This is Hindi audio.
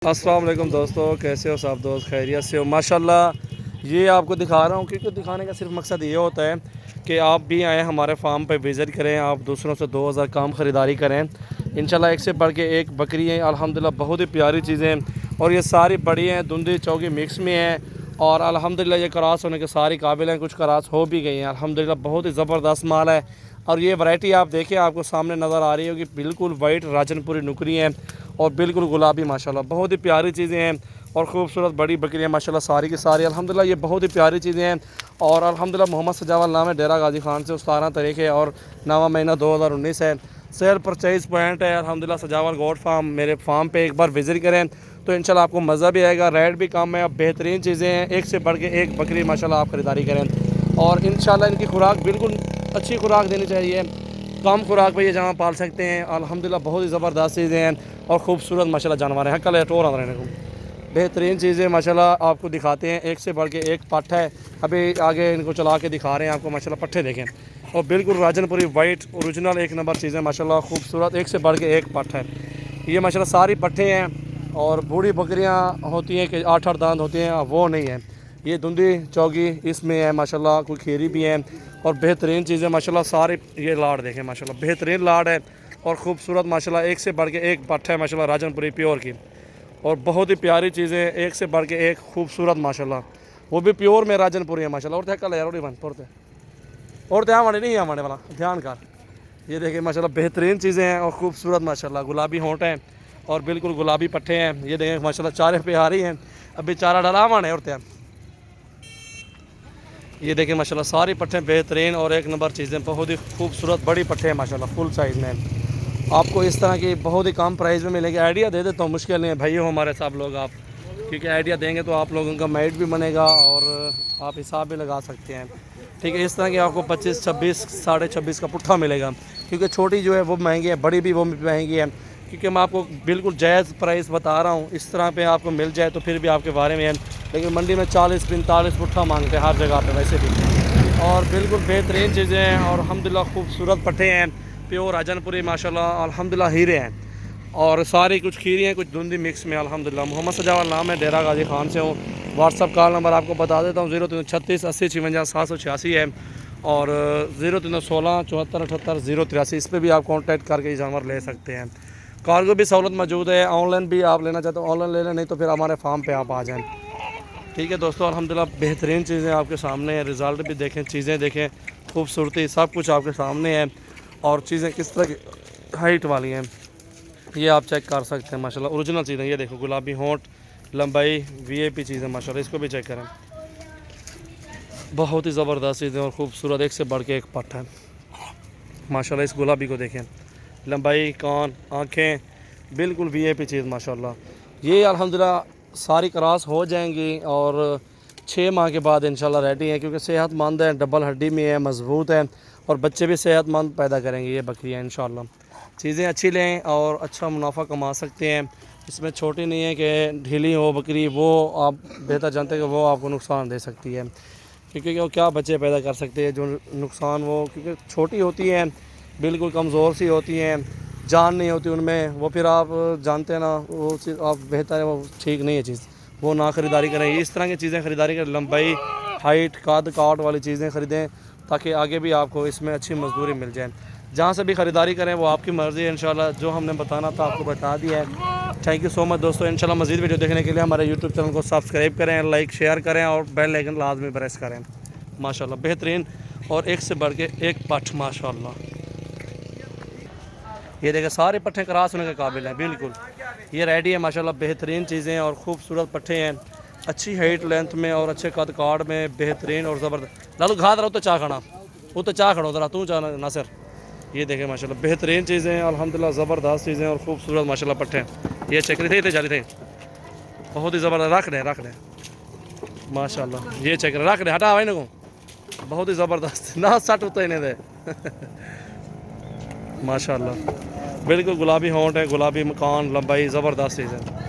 अस्सलाम वालेकुम दोस्तों, कैसे हो सब दोस्त? खैरियत से हो? माशाल्लाह ये आपको दिखा रहा हूँ क्योंकि दिखाने का सिर्फ मकसद ये होता है कि आप भी आएँ हमारे फार्म पे विज़िट करें, आप दूसरों से 2000 काम ख़रीदारी करें। इंशाल्लाह एक से बढ़ के एक बकरी है अल्हम्दुलिल्लाह, बहुत ही प्यारी चीज़ें हैं और ये सारी बड़ी हैं, धुंधली चौकी मिक्स में हैं और अल्हम्दुलिल्लाह ये क्रॉस होने के सारी काबिल हैं, कुछ क्रॉस हो भी गई हैं अल्हम्दुलिल्लाह। बहुत ही ज़बरदस्त माल है और ये वैरायटी आप देखिए, आपको सामने नज़र आ रही होगी, बिल्कुल वाइट राजनपुरी नुकरी हैं और बिल्कुल गुलाबी माशाल्लाह। बहुत ही प्यारी चीज़ें हैं और ख़ूबसूरत बड़ी बकरियाँ माशाल्लाह सारी की सारी अल्हम्दुलिल्लाह। ये बहुत ही प्यारी चीज़ें हैं और अल्हम्दुलिल्लाह मोहम्मद सजावल नाम है, डेरा गाजी खान से 17 तारीख है और 9वां महीना 2019 है। सेल परचेज़ पॉइंट है अल्हम्दुलिल्लाह सजावल गोट फार्म। मेरे फार्म पे एक बार विज़िट करें तो इंशाल्लाह आपको मज़ा भी आएगा, रेट भी कम है, बेहतरीन चीज़ें हैं, एक से बढ़ के एक बकरी माशाल्लाह आप ख़रीदारी करें और इंशाल्लाह इनकी खुराक बिल्कुल अच्छी खुराक देनी चाहिए, कम खुराक पे ये जहाँ पाल सकते हैं अल्हम्दुलिल्लाह। बहुत ही ज़बरदस्त चीज़ें हैं और ख़ूबसूरत माशाल्लाह जानवर हैं। कल टोर रहने को बेहतरीन चीज़ें माशाल्लाह आपको दिखाते हैं, एक से बढ़ के एक पट्ठ है। अभी आगे इनको चला के दिखा रहे हैं आपको माशाल्लाह, पट्ठे देखें और बिल्कुल राजनपुरी वाइट ओरिजिनल एक नंबर चीज़ें माशाल्लाह, खूबसूरत एक से बढ़ के एक पट्ठ है। ये माशाल्लाह सारी पट्ठे हैं और बूढ़ी बकरियाँ होती हैं कि 8-8 दांत होती हैं, वो नहीं है। ये धुंधी चौगी इसमें है माशाल्लाह, कोई खीरी भी है और बेहतरीन चीज़ें माशाल्लाह। सारे ये लाड़ देखें माशाल्लाह, बेहतरीन लाड़ है और ख़ूबसूरत माशाल्लाह, एक से बढ़ के एक पट्ठ है माशाल्लाह राजनपुरी प्योर की और बहुत ही प्यारी चीज़ें, एक से बढ़ के एक खूबसूरत माशाल्लाह, वो भी प्योर में राजनपुरी है माशाल्लाह। और क्या कल यार और ध्यान वाले नहीं आने वाला ध्यान कर। ये देखें माशाल्लाह बेहतरीन चीज़ें हैं और ख़ूबसूरत माशाल्लाह, गुलाबी होंठ हैं और बिल्कुल गुलाबी पट्ठे हैं। ये देखें माशाल्लाह चारे पे आ रही हैं, अभी चारा डला माने और ध्यान। ये देखें माशाल्लाह सारी पट्ठे बेहतरीन और एक नंबर चीज़ें, बहुत ही खूबसूरत बड़ी पट्ठे हैं माशाल्लाह, फुल साइज़ में। आपको इस तरह की बहुत ही कम प्राइस में मिलेगी। आइडिया दे देता हूँ, मुश्किल नहीं है भाई हो हमारे सब लोग आप, क्योंकि आइडिया देंगे तो आप लोगों का माइंड भी बनेगा और आप हिसाब भी लगा सकते हैं। ठीक है, इस तरह की आपको 25, 26, 26.5 का पुट्ठा मिलेगा, क्योंकि छोटी जो है वो महंगी है, बड़ी भी वो महंगी है। क्योंकि मैं आपको बिल्कुल जायज़ प्राइस बता रहा हूँ, इस तरह पे आपको मिल जाए तो फिर भी आपके बारे में है, लेकिन मंडी में 40-45 पुट्ठा मांगते हैं हर जगह पे वैसे भी। और बिल्कुल बेहतरीन चीज़ें हैं और अल्हम्दुलिल्लाह खूबसूरत पट्ठे हैं, प्योर राजनपुरी माशाल्लाह अल्हम्दुलिल्लाह हीरे हैं और सारी कुछ खीरी हैं, कुछ धुंधी मिक्स में अल्हम्दुलिल्लाह। मोहम्मद सजावल नाम है, डेरा गाजी खान से हूँ। व्हाट्सअप कॉल नंबर आपको बता देता हूँ, 0336 80 56 786 है और 0316 74 78 083। इस पर भी आप कॉन्टैक्ट करके जानवर ले सकते हैं। कार्गो भी सहूलत मौजूद है, ऑनलाइन भी आप लेना चाहते हो ऑनलाइन ले लें, नहीं तो फिर हमारे फार्म पे आप आ जाएं। ठीक है दोस्तों, अल्हम्दुलिल्लाह बेहतरीन चीज़ें आपके सामने हैं, रिज़ल्ट भी देखें, चीज़ें देखें, खूबसूरती सब कुछ आपके सामने है और चीज़ें किस तरह की हाइट वाली हैं ये आप चेक कर सकते हैं माशाल्लाह। ओरिजिनल चीज़ें ये देखो, गुलाबी होंठ, लंबाई, वीआईपी चीज़ें माशाल्लाह। इसको भी चेक करें, बहुत ही ज़बरदस्त चीज़ें और ख़ूबसूरत, एक से बढ़ के एक पट्ठ है माशाल्लाह। इस गुलाबी को देखें, लंबाई, कान, आँखें, बिल्कुल वीआईपी चीज़ माशाल्लाह। ये अल्हम्दुलिल्लाह सारी क्रॉस हो जाएंगी और 6 माह के बाद इंशाल्लाह रेडी हैं, क्योंकि सेहतमंद है, डबल हड्डी में है, मज़बूत है और बच्चे भी सेहतमंद पैदा करेंगे ये बकरियाँ इंशाल्लाह। चीज़ें अच्छी लें और अच्छा मुनाफा कमा सकते हैं। इसमें छोटी नहीं है कि ढीली हो बकरी, वो आप बेहतर जानते हैं कि वो आपको नुकसान दे सकती है, क्योंकि वो क्या बच्चे पैदा कर सकते हैं जो नुकसान, वो क्योंकि छोटी होती हैं, बिल्कुल कमज़ोर सी होती हैं, जान नहीं होती उनमें, वो फिर आप जानते हैं ना, वो चीज़ आप बेहतर है, वो ठीक नहीं है चीज़, वो ना ख़रीदारी करें। इस तरह की चीज़ें ख़रीदारी करें, लंबाई, हाइट, काट वाली चीज़ें ख़रीदें ताकि आगे भी आपको इसमें अच्छी मजदूरी मिल जाए। जहाँ से भी ख़रीदारी करें वो आपकी मर्ज़ी है इंशाल्लाह, जो हमने बताना था आपको बता दिया है। थैंक यू सो मच दोस्तों। इंशाल्लाह मज़ीद वीडियो देखने के लिए हमारे यूट्यूब चैनल को सब्सक्राइब करें, लाइक शेयर करें और बेल आइकन लाजमी प्रेस करें। माशाल्लाह बेहतरीन और एक से बढ़ के एक पट्ठ माशाल्लाह। ये देखें सारे पट्ठे क्रॉस होने के काबिल हैं, बिल्कुल ये रेडी है माशाल्लाह। बेहतरीन चीज़ें और ख़ूबसूरत पट्ठे हैं, अच्छी हाइट लेंथ में और अच्छे कद काट में, बेहतरीन और ज़बरदस्त। लालू घात रहो तो चाह खाना, वो तो चाह खड़ो ज़रा तू चाह नासिर। ये देखें माशाल्लाह बेहतरीन चीज़ें हैं अल्हम्दुलिल्लाह, ज़बरदस्त चीज़ें और ख़ूबसूरत माशाल्लाह पट्ठे। ये चक्री थे जाली थे, बहुत ही ज़बरदस्त, रख दें माशाल्लाह। ये चक्र रख दे, हटा भाई को, बहुत ही ज़बरदस्त ना सट उतर नहीं दे माशाल्लाह। बिल्कुल गुलाबी होंठ है, गुलाबी मकान, लंबाई, ज़बरदस्त चीज़ है।